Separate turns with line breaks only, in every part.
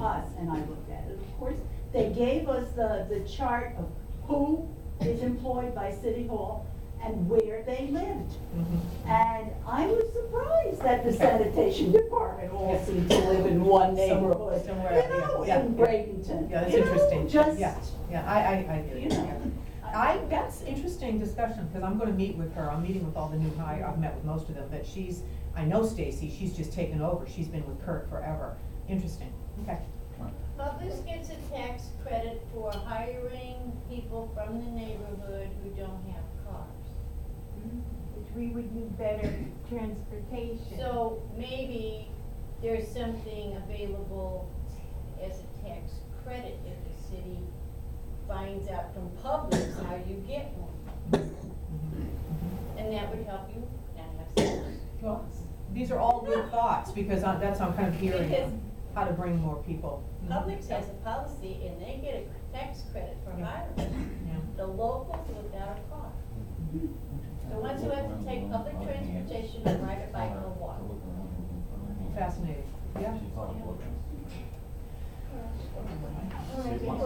us, and I looked at it, of course, they gave us the chart of who is employed by City Hall and where they lived. And I was surprised that the sanitation department all seemed to live in one neighborhood,
somewhere,
you know,
yeah,
in
yeah.
Bradenton.
Yeah, that's
You know,
interesting.
Just,
Yeah, I hear
you know.
that's interesting discussion, because I'm gonna meet with her, I'm meeting with all the new hire, I've met with most of them, but I know Stacy, she's just taken over, she's been with Kurt forever. Interesting, okay.
Publix gets a tax credit for hiring people from the neighborhood who don't have cars.
Which we would need better transportation.
So maybe there's something available as a tax credit if the city finds out from Publix how you get one. And that would help you not have cars.
Well, these are all good thoughts, because that's how I'm kind of hearing
Because
how to bring more people.
Publix has a policy and they get a tax credit for hiring
Yeah.
the locals without a car. The ones who have to take public transportation or ride a bike or walk.
Fascinating, yeah.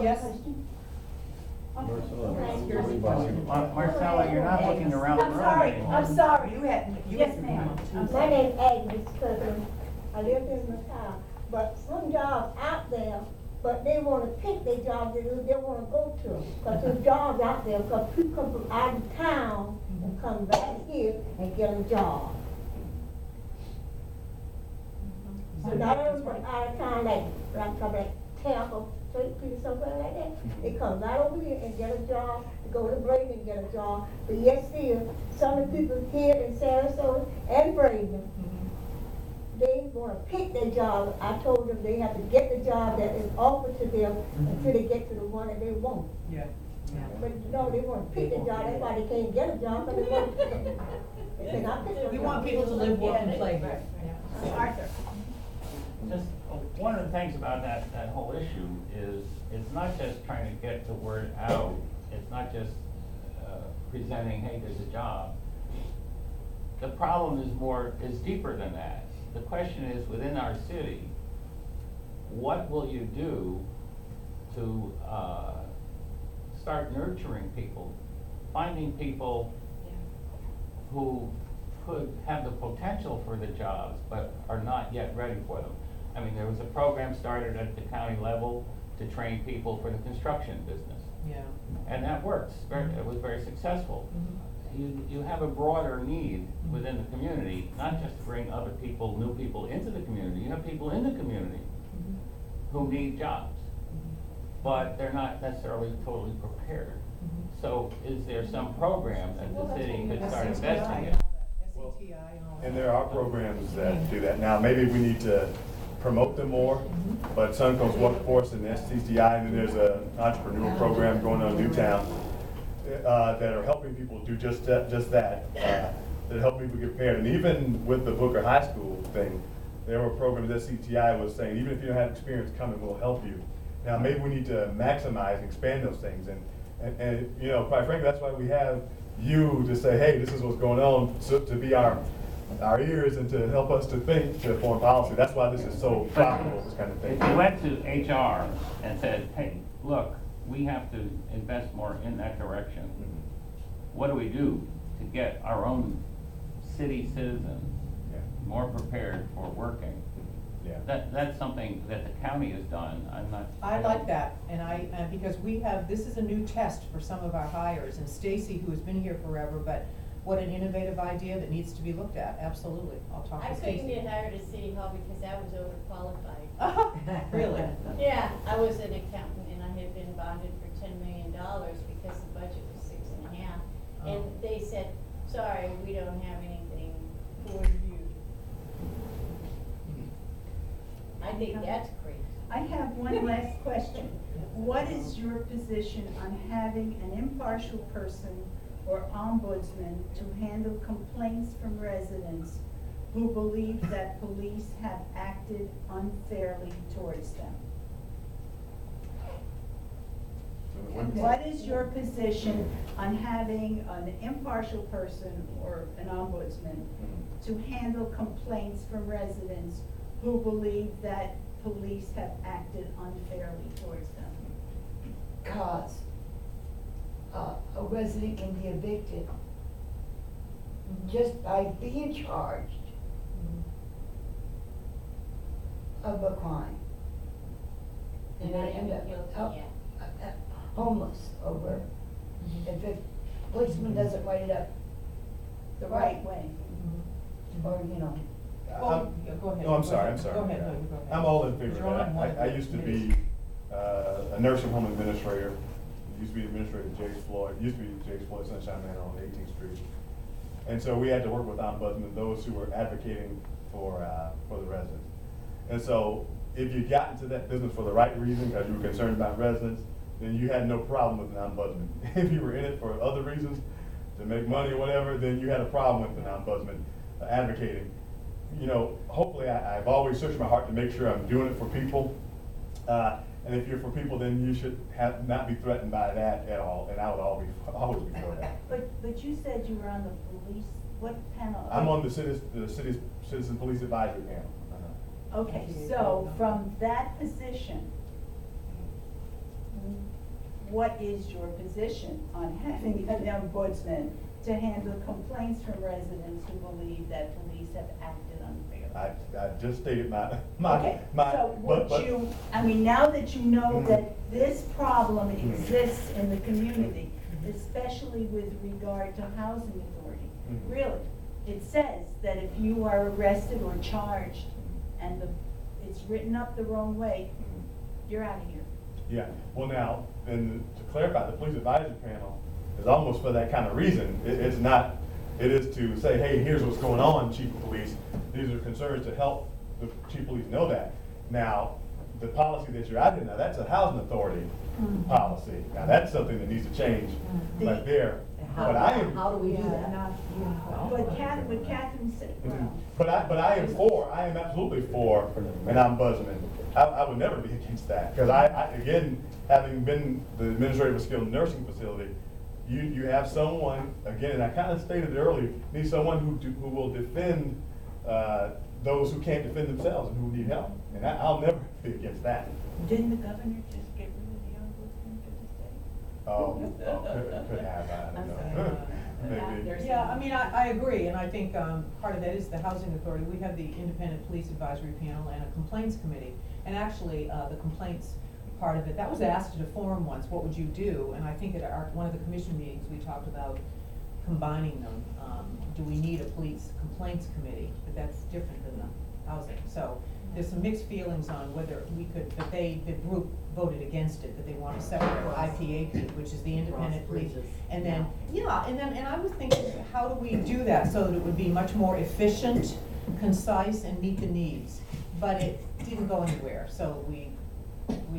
Yes?
Yes?
Marcella, you're not looking around the
I'm
room
sorry,
anymore.
I'm sorry.
Yes,
ma'am. I'm
My
sorry.
name's Agnes Cousins. I live in McCown. But some jobs out there, but they wanna pick their jobs they wanna go to. Cause there's jobs out there, cause people come from out of town and come back here and get a job. So not only from out of town, like Tampa, St. Peter, somewhere like that, they come right over here and get a job, to go to Braden and get a job. But yet still, some of the people here in Sarasota and Braden, they wanna pick their job. I told them they have to get the job that is offered to them until they get to the one that they want.
Yeah.
But no, they wanna pick the job, that's why they can't get a job, cause they want to pick it. They say, "I'll pick the
We
job."
want people to live, work, and play here.
Arthur.
Just, one of the things about that whole issue is, it's not just trying to get the word out, it's not just presenting, hey, there's a job. The problem is deeper than that. The question is, within our city, what will you do to start nurturing people, finding people who could have the potential for the jobs, but are not yet ready for them? I mean, there was a program started at the county level to train people for the construction business,
Yeah.
and that works. It was very successful. You have a broader need within the community, not just to bring other people, new people into the community. You have people in the community who need jobs, but they're not necessarily totally prepared. So is there some program that the city could start investing in?
SETI and all that.
And there are programs that do that. Now, maybe we need to promote them more, but Suncoast Workforce and STTI, and then there's an entrepreneurial program going on in Newtown that are helping people do just that, that help people get prepared. And even with the Booker High School thing, there were programs SCTI was saying, even if you don't have experience coming, we'll help you. Now, maybe we need to maximize and expand those things. And you know, quite frankly, that's why we have you to say, hey, this is what's going on, so to be our ears and to help us to think, to form policy. That's why this is so profitable, this kind of thing.
If you went to HR and said, hey, look, we have to invest more in that direction, what do we do to get our own city citizens more prepared for working?
Yeah.
That's something that the county has done.
I like that, and because this is a new test for some of our hires, and Stacy, who has been here forever, but what an innovative idea that needs to be looked at, absolutely. I'll talk
I
to
couldn't
Stacy.
get hired at City Hall because I was overqualified.
Really?
Yeah, I was an accountant and I had been bonded for $10 million because the budget was 6.5. And
Oh.
they said, sorry, we don't have anything for you. I think that's crazy.
I have one last question. What is your position on having an impartial person or ombudsman to handle complaints from residents who believe that police have acted unfairly towards them? What is your position on having an impartial person or an ombudsman to handle complaints from residents who believe that police have acted unfairly towards them?
Cause a resident can be evicted just by being charged of a crime. And
Not
they end
even
up
guilty yet.
homeless over, if the policeman doesn't write it up
The right way.
or, you know.
Well, yeah, go ahead.
No, I'm
Go
sorry,
ahead.
I'm sorry.
Go ahead, no, you go ahead.
I'm all in favor
You're
of
on
that.
one of
I
the
used to
committees.
be a nursing home administrator, used to be administrator at Jake's Floyd, used to be Jake's Floyd Sunshine Manor on 18th Street. And so we had to work with ombudsmen, those who were advocating for the residents. And so if you got into that business for the right reason, because you were concerned about residents, then you had no problem with an ombudsman. If you were in it for other reasons, to make money or whatever, then you had a problem with an ombudsman advocating. You know, hopefully I've always searched my heart to make sure I'm doing it for people. And if you're for people, then you should not be threatened by that at all, and I would always be for that.
But you said you were on the police, what panel?
I'm on the city's Citizen Police Advisory Panel.
Okay, so from that position, what is your position on having an ombudsman to handle complaints from residents who believe that police have acted unfairly?
I just stated my,
Okay, so would you, I mean, now that you know that this problem exists in the community, especially with regard to housing authority, really, it says that if you are arrested or charged and it's written up the wrong way, you're out of here.
Yeah, well now, and to clarify, the Police Advisory Panel is almost for that kind of reason. It's not, it is to say, hey, here's what's going on, Chief of Police. These are concerns to help the Chief of Police know that. Now, the policy that you're out here now, that's a housing authority policy. Now, that's something that needs to change right there. But I am,
How do we do that?
But Catherine said, well,
but I am absolutely for an ombudsman. I would never be against that, because I, again, having been the administrator of a skilled nursing facility, you have someone, again, and I kind of stated it earlier, need someone who will defend those who can't defend themselves and who need help. And I'll never be against that.
didn't the governor just get rid of the ombudsman for the state?
Could have, I don't know. Maybe.
Yeah, I mean, I agree, and I think part of that is the housing authority. We have the independent police advisory panel and a complaints committee. And actually, the complaints part of it, that was asked at a forum once, what would you do? And I think at one of the commission meetings, we talked about combining them. Do we need a police complaints committee? But that's different than the housing. So there's some mixed feelings on whether we could, but the group voted against it, that they want to separate IPAP, which is the independent police. And then, and I was thinking, how do we do that so that it would be much more efficient, concise, and meet the needs? But it didn't go anywhere, so we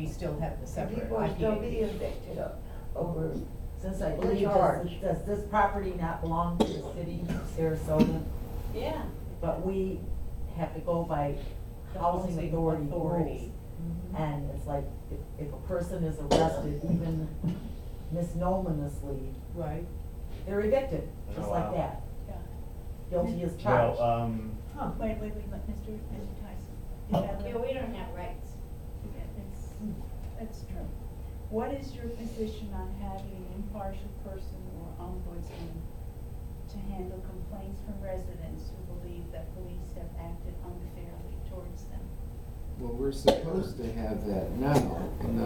still have the separate
People are still being
IPAP.
evicted over.
Since I
Well,
believe,
charge.
does this property not belong to the city of Sarasota?
Yeah.
But we have to go by housing authority rules. And it's like, if a person is arrested, even misnomeniously,
Right.
they're evicted, just
Oh,
like
wow.
that.
Yeah.
Guilty as charged.
Well,
Huh.
Wait, let Mr. Tyson. You have a-
Yeah, we don't have rights.
That's true. What is your position on having an impartial person or ombudsman to handle complaints from residents who believe that police have acted unfairly towards them?
Well, we're supposed to have that now in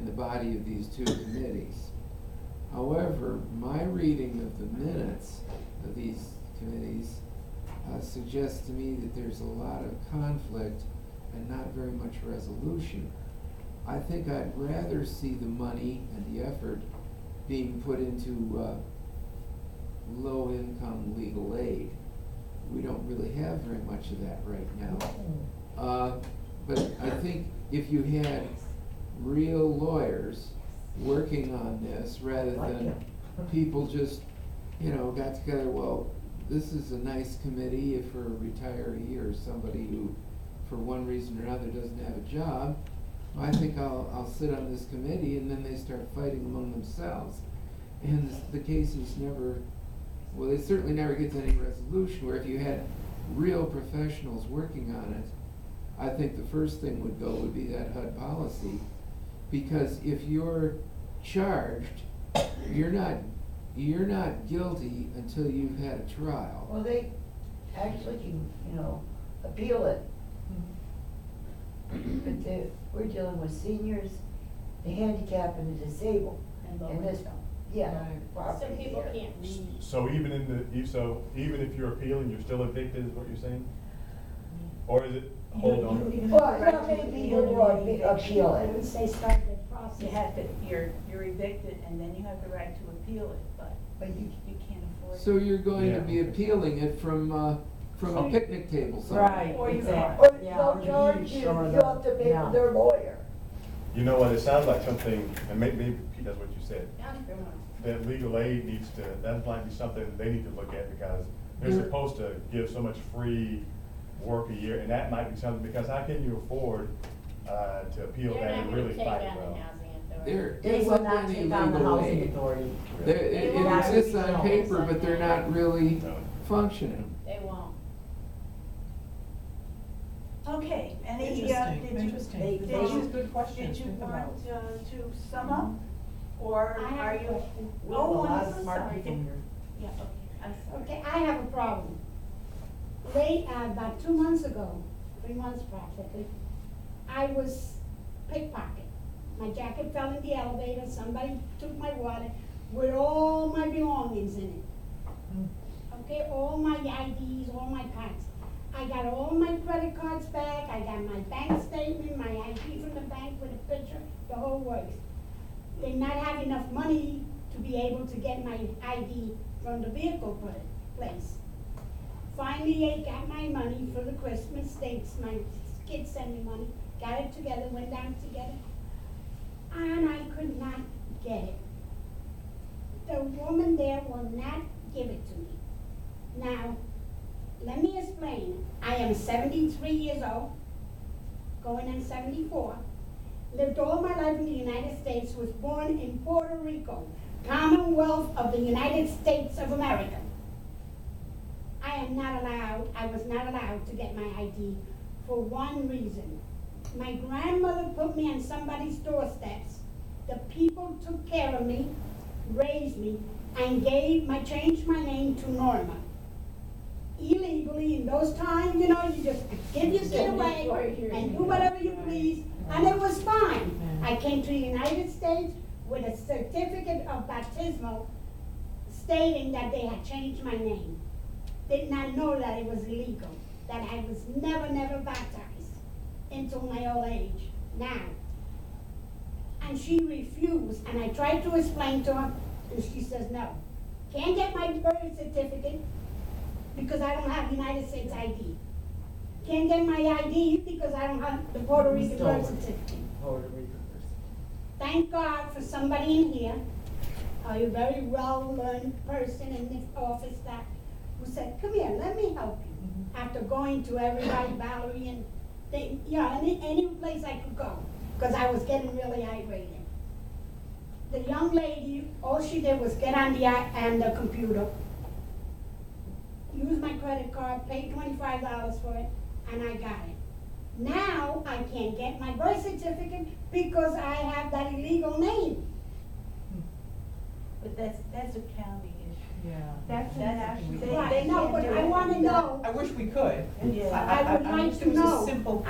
the body of these two committees. However, my reading of the minutes of these committees suggests to me that there's a lot of conflict and not very much resolution. I think I'd rather see the money and the effort being put into low-income legal aid. We don't really have very much of that right now. But I think if you had real lawyers working on this, rather than people just, got together, well, this is a nice committee for a retiree or somebody who, for one reason or another, doesn't have a job. I think I'll sit on this committee, and then they start fighting among themselves. And the cases never, well, they certainly never get to any resolution, where if you had real professionals working on it, I think the first thing would be that HUD policy. Because if you're charged, you're not guilty until you've had a trial.
Well, they actually can, appeal it. But we're dealing with seniors, the handicapped and the disabled.
And low
And this,
income.
yeah,
Right.
property
Some people
here.
can't read.
So even if you're appealing, you're still evicted, is what you're saying? Or is it, hold on?
Well, yeah, maybe you would appeal
I would
it.
say start the process.
You have to, you're evicted, and then you have the right to appeal it, but
But you,
you can't afford it.
So you're going to be
Yeah.
appealing it from a picnic table somewhere.
Right,
Or you
exactly.
or
Yeah,
they'll
or
charge you,
sure
you have to pay
yeah.
for their lawyer.
You know what, it sounds like something, and maybe Pete, that's what you said,
I'm criminal.
that legal aid needs to, that might be something they need to look at, because they're supposed to give so much free work a year, and that might be something, because how can you afford to appeal
They're
that
not
and
gonna
really
take
fight
on
well?
the housing authority.
There
They will
isn't
not
any
take on the
legal
housing
aid.
authority.
It
They won't.
exists on
No.
paper, but they're not really
No.
functioning.
They won't.
Okay, any,
Interesting,
did
interesting.
you,
Those
did
are
you,
good questions
did
to
you
think
want
about.
to sum up? Or
I have
are
a
you?
question.
We have a lot
I'm
of smart
sorry.
people here.
Yeah, okay, I'm sorry.
Okay, I have a problem. About 2 months ago, 3 months practically, I was pickpocketed. My jacket fell in the elevator, somebody took my wallet with all my belongings in it. Okay, all my IDs, all my cards. I got all my credit cards back, I got my bank statement, my ID from the bank with a picture, the whole works. They not have enough money to be able to get my ID from the vehicle place. Finally, I got my money for the Christmas stakes, my kids sent me money, got it together, went down together, and I could not get it. The woman there will not give it to me. Now, let me explain. I am 73 years old, going on 74. Lived all my life in the United States, was born in Puerto Rico, Commonwealth of the United States of America. I was not allowed to get my ID for one reason. My grandmother put me on somebody's doorsteps. The people took care of me, raised me, and changed my name to Norma. Illegally, in those times, you just give your kid away and do whatever you please, and it was fine. I came to the United States with a certificate of baptismal stating that they had changed my name. Did not know that it was illegal, that I was never baptized until my old age, now. And she refused, and I tried to explain to her, and she says no. Can't get my birth certificate because I don't have United States ID. Can't get my ID because I don't have the Puerto Rican birth certificate.
Puerto Rican person.
Thank God for somebody in here, a very well-learned person in this office that, who said, come here, let me help you. After going to everybody, Valerie, and any place I could go, because I was getting really irate. The young lady, all she did was get on the computer, use my credit card, pay $25 for it, and I got it. Now, I can't get my birth certificate because I have that illegal name.
But that's a county issue.
Yeah.
That's a national.
They-
Right, no, but I wanna know,
I wish we could.
Yeah.
I would like
wish
to
it was a
know.
simple.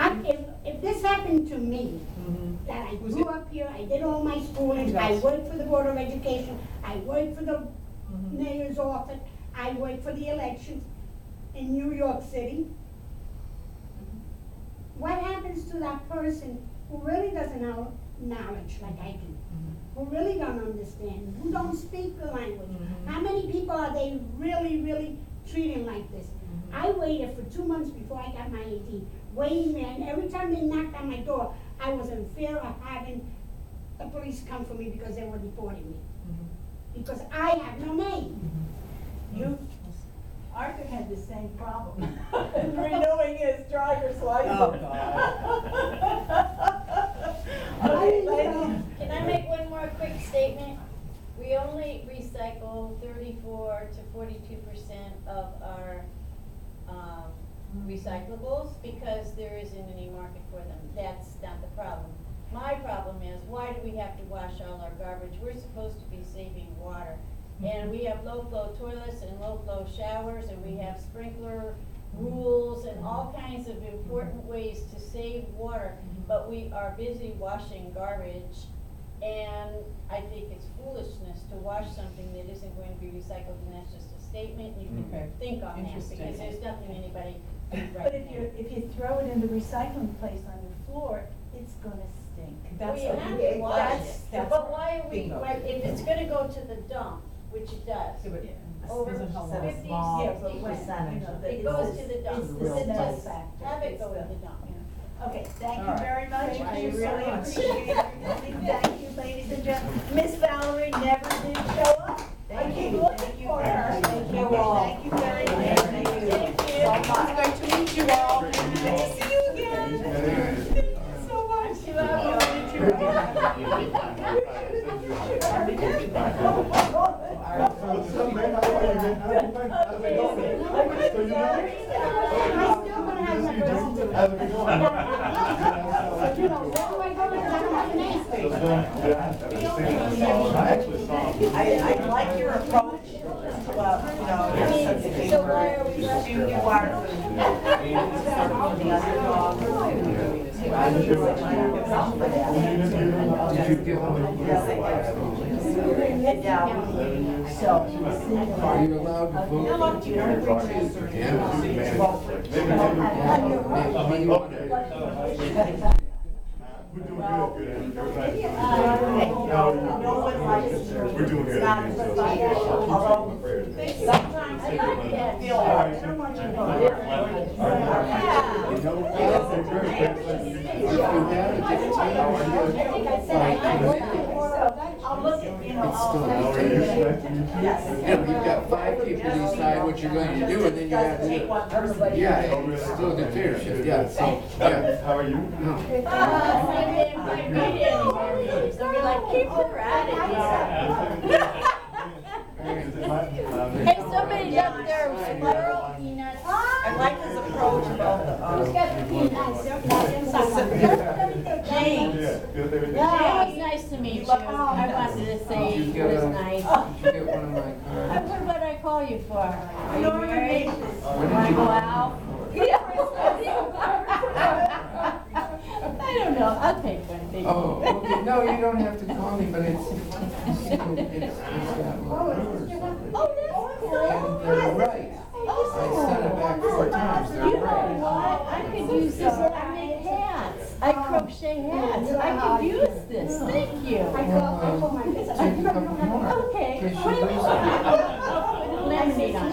If this happened to me,
Mhm.
that I
Was
grew
it-
up here, I did all my schooling, I
Yes.
worked for the Board of Education, I worked for the
Mhm.
mayor's office, I worked for the elections in New York City. What happens to that person who really doesn't know knowledge like I do? Who really don't understand, who don't speak the language?
Mhm.
How many people are they really treating like this? I waited for 2 months before I got my ID, waiting there, and every time they knocked on my door, I was in fear of having the police come for me because they were deporting me. Because I have no name.
Arthur had the same problem, renewing his driver's license.
Oh, God.
Okay, ladies.
Can I make one more quick statement? We only recycle 34 to 42% of our recyclables because there isn't any market for them. That's not the problem. My problem is, why do we have to wash all our garbage? We're supposed to be saving water. And we have low flow toilets and low flow showers, and we have sprinkler rules and all kinds of important ways to save water, but we are busy washing garbage. And I think it's foolishness to wash something that isn't going to be recycled, and that's just a statement. You
Okay.
can think on that,
Interesting.
because there's nothing anybody can
But
right
if you throw it in the recycling place on your floor, it's gonna stink.
That's
We
the-
have to wash
that's-
it,
that's
but why are we,
bingo.
if it's gonna go to the dump, which it does,
Yeah, but it
over
depends on how long.
50,
Small
60,
percentage.
it goes to the dump.
It's the
Real
smell
nice.
factor.
Have it
It's
go to
the-
the dump.
Okay, thank
All
you
right.
very much.
Thank
I
you so
really
much.
appreciate everything. Thank you, ladies and gentlemen. Miss Valerie never did show up. I keep looking for her.
Thank you all.
Thank you very much.
Thank you
Thank you.
so much.
Nice to meet you all. Good to see you again. Thank you so much.
You have
What's up, man? How are you, man? How's it going? How's it going? So you
I'm still gonna have my birthday.
How's it going?
You know, where do I go to have Main Street?
I actually saw him.
I like your approach, well, you know,
So why are we
you
rushing?
are for the underdog. I would give something for that.
Did you get one?
Yes, I did. Yeah, so.
Are you allowed to vote?
How long do you want to
Yeah. Maybe you want to-
We're doing good, good.
No one likes
We're doing good.
It's not as much, although sometimes
I
you
like that.
feel like, I don't want you to go there.
If you had a dictatorship,
I'll look at, you know,
it's still
I'll.
a dictatorship.
Yes.
You know, you've got 5 people decide what you're going to do, and then you have
Take
to.
one person.
Yeah, it's still a dictatorship, yeah, so, yeah.
How are you?
No.
They might be anymore. They'll be like, keep her out of here. Hey, somebody up there with squirrel peanuts.
I like his approach about the, James.
It was nice to meet you. I wanted to say
Did you
it
get
was
a-
nice.
Did you get one of my cards?
What would I call you for? Are you married?
What
Wanna
did you
go
want?
out? I don't know, I'll take one, thank you.
Oh, okay, no, you don't have to call me, but it's got
Oh, that's cool.
and they're right. I sent it back 4 times, they're
You know
right.
what? I could use this, I make hats. I crochet hats. I could use this, thank you.
Take a couple more.
Okay.
In case
What do
you
you
lose
want? Lemonade on it.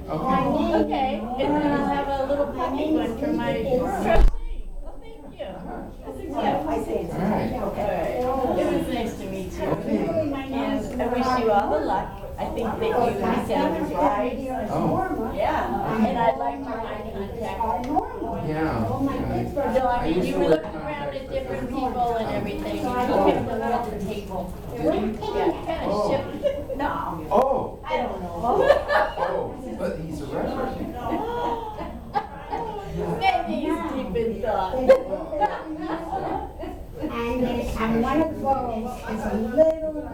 Okay.
Okay, and then I'll have a little pocket one for my crocheting. Well, thank you. Yeah, I say it's
All right.
okay. It was nice to meet you.
Okay.
And I wish you all the luck. I think that you sound bright.
Oh,
Yeah, and I'd like to find contact.
yeah.
So, I mean, you were looking around at different people and everything, you picked them at the table. Yeah, kind of shipped, no,
Oh,
I don't know.
oh, but he's a reverend.
Maybe he's deep in thought.
And one of those is a little,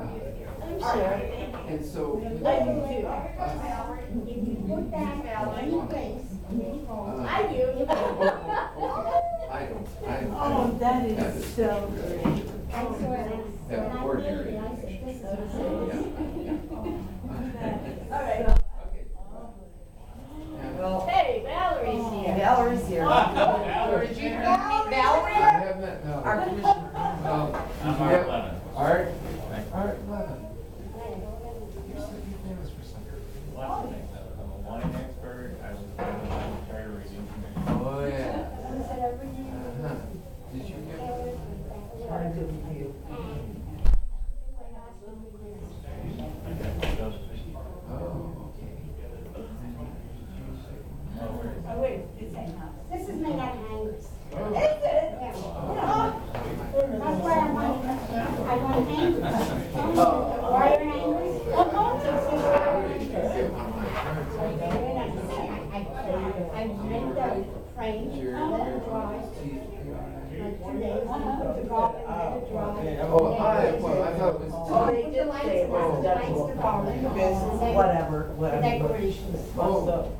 I'm sure.
And so,
I do too.
if you put that in any place,
I do.
I don't.
Oh, that is so great.
I saw it.
That ordinary.
I said, this is
All right.
Okay.
Well,
Hey, Valerie's here.
Valerie here.
Valerie.
Did you meet Valerie?
I have met Valerie.
Our commissioner.
I'm Art Levin.
Art? Art Levin. You said you famous for something.
Lots of things. I'm a wine expert. I was on the Charter Review Commission.
Oh, yeah. Uh-huh. Did you get?
Hard to review.
Oh, okay.
Oh, wait, it's hanging out.
This is made out of hangers.
Oh.
Is it?
That's why I want hangers. Wire hangers.
Get one of my cards.
I ripped up
whatever.
Decorations.
Oh,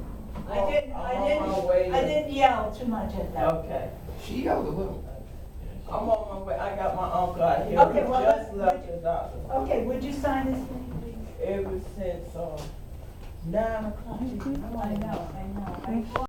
I didn't yell too much at them.
Okay,
she yelled a little.
I'm on my way, I got my uncle out here,
Okay,
he
well,
just left the doctor.
Okay, would you sign this thing, please?
Ever since, 9 o'clock.
I know.